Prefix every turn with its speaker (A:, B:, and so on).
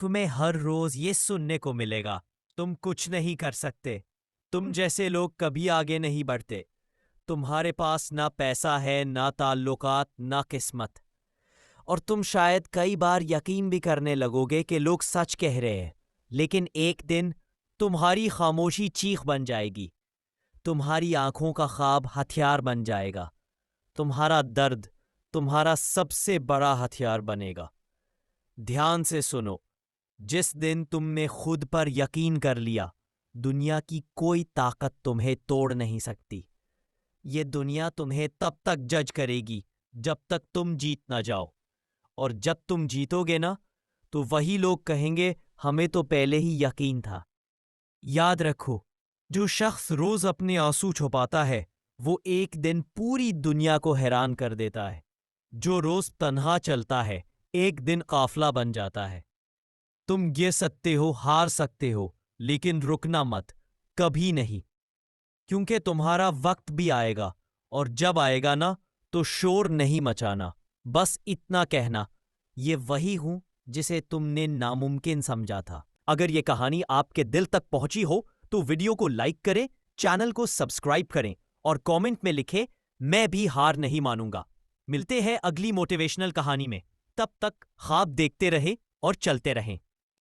A: تمہیں ہر روز یہ سننے کو ملے گا، تم کچھ نہیں کر سکتے، تم جیسے لوگ کبھی آگے نہیں بڑھتے، تمہارے پاس نہ پیسہ ہے، نہ تعلقات، نہ قسمت، اور تم شاید کئی بار یقین بھی کرنے لگو گے کہ لوگ سچ کہہ رہے ہیں، لیکن ایک دن تمہاری خاموشی چیخ بن جائے گی، تمہاری آنکھوں کا خواب ہتھیار بن جائے گا، تمہارا درد تمہارا سب سے بڑا ہتھیار بنے گا۔ دھیان سے سنو، جس دن تم نے خود پر یقین کر لیا، دنیا کی کوئی طاقت تمہیں توڑ نہیں سکتی۔ یہ دنیا تمہیں تب تک جج کرے گی جب تک تم جیت نہ جاؤ، اور جب تم جیتو گے نا، تو وہی لوگ کہیں گے ہمیں تو پہلے ہی یقین تھا۔ یاد رکھو، جو شخص روز اپنے آنسو چھپاتا ہے وہ ایک دن پوری دنیا کو حیران کر دیتا ہے۔ جو روز تنہا چلتا ہے ایک دن قافلہ بن جاتا ہے۔ تم گر سکتے ہو، ہار سکتے ہو، لیکن رکنا مت، کبھی نہیں، کیونکہ تمہارا وقت بھی آئے گا، اور جب آئے گا نا تو شور نہیں مچانا، بس اتنا کہنا، یہ وہی ہوں جسے تم نے ناممکن سمجھا تھا۔ اگر یہ کہانی آپ کے دل تک پہنچی ہو تو ویڈیو کو لائک کریں، چینل کو سبسکرائب کریں، اور کامنٹ میں لکھیں میں بھی ہار نہیں مانوں گا۔ ملتے ہیں اگلی موٹیویشنل کہانی میں، تب تک خواب دیکھتے رہیں اور چلتے رہیں۔